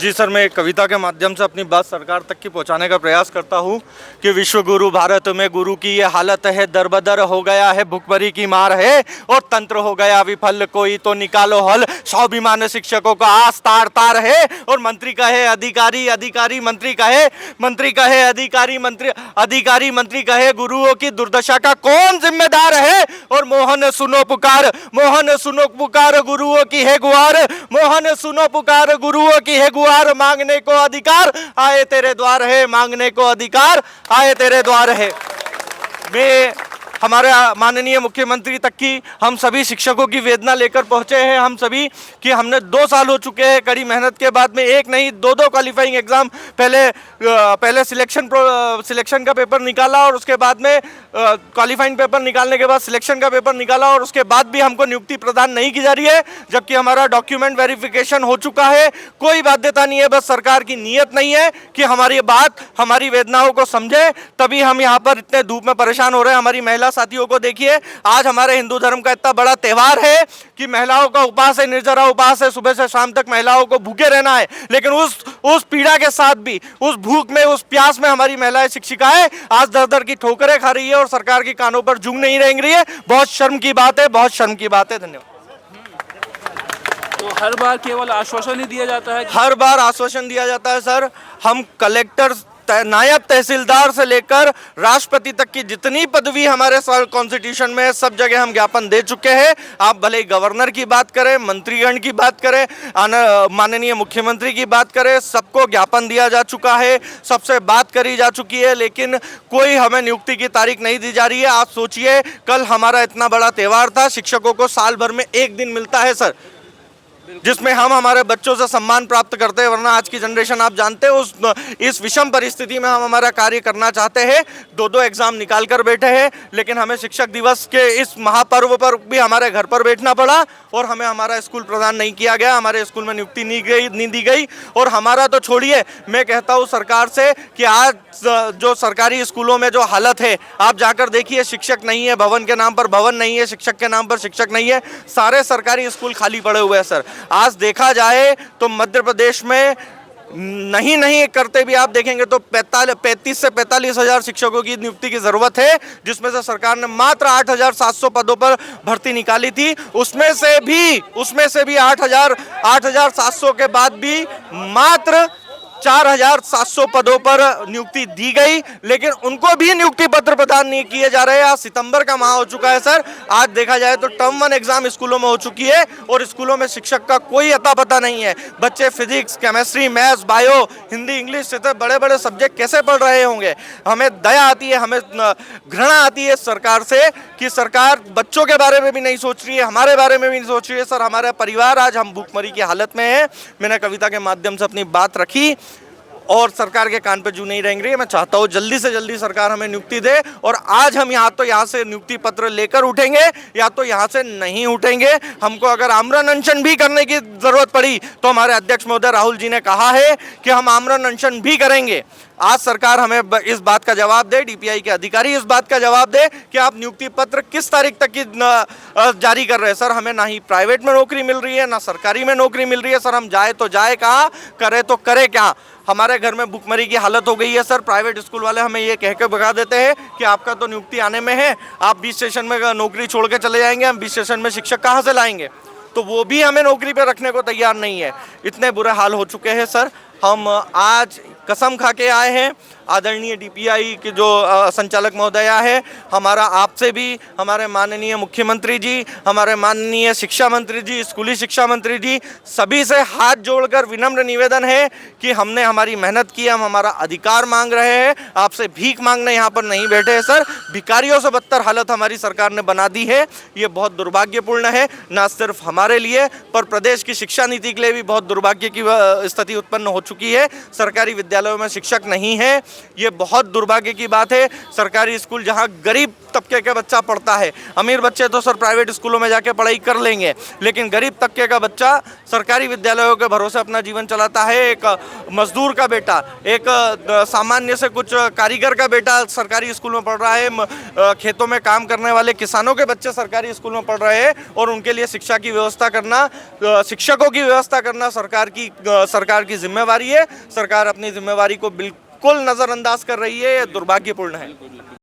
जी sir, मैं एक कविता के माध्यम से अपनी बात सरकार तक की पहुंचाने का प्रयास करता हूं कि विश्व गुरु भारत में गुरु की ये हालत है, दरबदर हो गया है, भुखमरी की मार है और तंत्र हो गया विफल, कोई तो निकालो हल। स्वाभिमान शिक्षकों का आस तार तार है और मंत्री कहे अधिकारी, अधिकारी मंत्री कहे, मंत्री कहे अधिकारी, अधिकारी मंत्री कहे गुरुओं की दुर्दशा का कौन जिम्मेदार है। और मोहन सुनो पुकार, मोहन सुनो पुकार गुरुओं की है गुहार, मोहन सुनो पुकार गुरुओं की है गुहार, मांगने को अधिकार आए तेरे द्वार है, मांगने को अधिकार आए तेरे द्वार है। मैं हमारे माननीय मुख्यमंत्री तक की हम सभी शिक्षकों की वेदना लेकर पहुंचे हैं, हम सभी कि हमने 2 साल हो चुके हैं कड़ी मेहनत के बाद में, एक नहीं 2 क्वालिफाइंग एग्जाम, पहले सिलेक्शन का पेपर निकाला और उसके बाद में क्वालिफाइंग पेपर निकालने के बाद सिलेक्शन का पेपर निकाला और उसके बाद भी हमको नियुक्ति प्रदान नहीं की जा रही है, जबकि हमारा डॉक्यूमेंट वेरिफिकेशन हो चुका है। कोई बाध्यता नहीं है, बस सरकार की नीयत नहीं है कि हमारी बात, हमारी वेदनाओं को समझे, तभी हम यहाँ पर इतने धूप में परेशान हो रहे हैं। हमारी महिला साथियों को देखिए, आज हमारे हिंदू धर्म का इतना बड़ा त्यौहार है कि महिलाओं का उपवास है, निर्जरा उपवास है, सुबह से शाम तक महिलाओं को भूखे रहना है, लेकिन उस पीड़ा के साथ भी, उस भूख में, उस प्यास में हमारी महिलाएं शिक्षिकाएं आज दर दर की ठोकरें खा रही है और सरकार के कानों पर जूं नहीं रेंग रही है। बहुत शर्म की बात है, बहुत शर्म की बात है। धन्यवाद। तो हर बार केवल आश्वासन ही दिया जाता है? हर बार आश्वासन दिया जाता है सर। हम कलेक्टर, नायब तहसीलदार से लेकर राष्ट्रपति तक की जितनी पदवी हमारे कॉन्स्टिट्यूशन में है, सब जगह हम ज्ञापन दे चुके हैं। आप भले ही गवर्नर की बात करें, मंत्रीगण की बात करें, माननीय मुख्यमंत्री की बात करें, सबको ज्ञापन दिया जा चुका है, सबसे बात करी जा चुकी है, लेकिन कोई हमें नियुक्ति की तारीख नहीं दी जा रही है। आप सोचिए, कल हमारा इतना बड़ा त्यौहार था, शिक्षकों को साल भर में 1 दिन मिलता है सर, जिसमें हम हमारे बच्चों से सम्मान प्राप्त करते हैं, वरना आज की जनरेशन आप जानते हैं इस विषम परिस्थिति में हम हमारा कार्य करना चाहते हैं। 2 एग्जाम निकाल कर बैठे हैं, लेकिन हमें शिक्षक दिवस के इस महापर्व पर भी हमारे घर पर बैठना पड़ा और हमें हमारा स्कूल प्रदान नहीं किया गया, हमारे स्कूल में नियुक्ति नहीं दी गई। और हमारा तो छोड़िए, मैं कहता हूँ सरकार से कि आज जो सरकारी स्कूलों में जो हालत है, आप जाकर देखिए, शिक्षक नहीं है, भवन के नाम पर भवन नहीं है, शिक्षक के नाम पर शिक्षक नहीं है, सारे सरकारी स्कूल खाली पड़े हुए हैं सर। आज देखा जाए तो मध्य प्रदेश में नहीं करते भी आप देखेंगे तो 35 से 45 हजार शिक्षकों की नियुक्ति की जरूरत है, जिसमें से सरकार ने मात्र 8,700 पदों पर भर्ती निकाली थी। उसमें से भी 8,700 के बाद भी मात्र 4,700 पदों पर नियुक्ति दी गई, लेकिन उनको भी नियुक्ति पत्र प्रदान नहीं किए जा रहे हैं। आज सितंबर का माह हो चुका है सर, आज देखा जाए तो टर्म 1 एग्जाम स्कूलों में हो चुकी है और स्कूलों में शिक्षक का कोई अता पता नहीं है। बच्चे physics, chemistry, maths, bio, Hindi, English जैसे बड़े बड़े सब्जेक्ट कैसे पढ़ रहे होंगे। हमें दया आती है, हमें घृणा आती है सरकार से कि सरकार बच्चों के बारे में भी नहीं सोच रही है, हमारे बारे में भी नहीं सोच रही है। सर, हमारा परिवार आज हम भूखमरी की हालत में है। मैंने कविता के माध्यम से अपनी बात रखी और सरकार के कान पे जू नहीं रेंग रही है। मैं चाहता हूँ जल्दी से जल्दी सरकार हमें नियुक्ति दे और आज हम यहाँ से नियुक्ति पत्र लेकर उठेंगे या तो यहाँ से नहीं उठेंगे। हमको अगर आमरण अनशन भी करने की जरूरत पड़ी तो हमारे अध्यक्ष महोदय राहुल जी ने कहा है कि हम आमरण अनशन भी करेंगे। आज सरकार हमें इस बात का जवाब दे, डीपीआई के अधिकारी इस बात का जवाब दे कि आप नियुक्ति पत्र किस तारीख तक की जारी कर रहे हैं। सर, हमें ना ही प्राइवेट में नौकरी मिल रही है, ना सरकारी में नौकरी मिल रही है। सर, हम जाए तो जाए कहाँ, करे तो करे क्या। हमारे घर में भुखमरी की हालत हो गई है सर। प्राइवेट स्कूल वाले हमें ये कह के भगा देते हैं कि आपका तो नियुक्ति आने में है, आप 20 स्टेशन में नौकरी छोड़ के चले जाएंगे, हम 20 स्टेशन में शिक्षक कहाँ से लाएंगे। तो वो भी हमें नौकरी पे रखने को तैयार नहीं है। इतने बुरे हाल हो चुके हैं सर। हम आज कसम खा के आए हैं, आदरणीय डीपीआई के जो संचालक महोदया है, हमारा आपसे भी, हमारे माननीय मुख्यमंत्री जी, हमारे माननीय शिक्षा मंत्री जी, स्कूली शिक्षा मंत्री जी, सभी से हाथ जोड़कर विनम्र निवेदन है कि हमने हमारी मेहनत की, हम हमारा अधिकार मांग रहे हैं, आपसे भीख मांगने यहाँ पर नहीं बैठे हैं सर। भिखारियों से बदतर हालत हमारी सरकार ने बना दी है। ये बहुत दुर्भाग्यपूर्ण है, ना सिर्फ हमारे लिए पर प्रदेश की शिक्षा नीति के लिए भी बहुत दुर्भाग्य की स्थिति उत्पन्न हो चुकी है। सरकारी विद्यालयों में शिक्षक नहीं है, ये बहुत दुर्भाग्य की बात है। सरकारी स्कूल जहाँ गरीब तबके का बच्चा पढ़ता है, अमीर बच्चे तो सर प्राइवेट स्कूलों में जाके पढ़ाई कर लेंगे, लेकिन गरीब तबके का बच्चा सरकारी विद्यालयों के भरोसे अपना जीवन चलाता है। एक मजदूर का बेटा, एक सामान्य से कुछ कारीगर का बेटा सरकारी स्कूल में पढ़ रहा है, खेतों में काम करने वाले किसानों के बच्चे सरकारी स्कूल में पढ़ रहे हैं, और उनके लिए शिक्षा की व्यवस्था करना, शिक्षकों की व्यवस्था करना सरकार की जिम्मेवारी है। सरकार अपनी जिम्मेवारी को बिल्कुल नज़रअंदाज कर रही है। ये दुर्भाग्यपूर्ण है।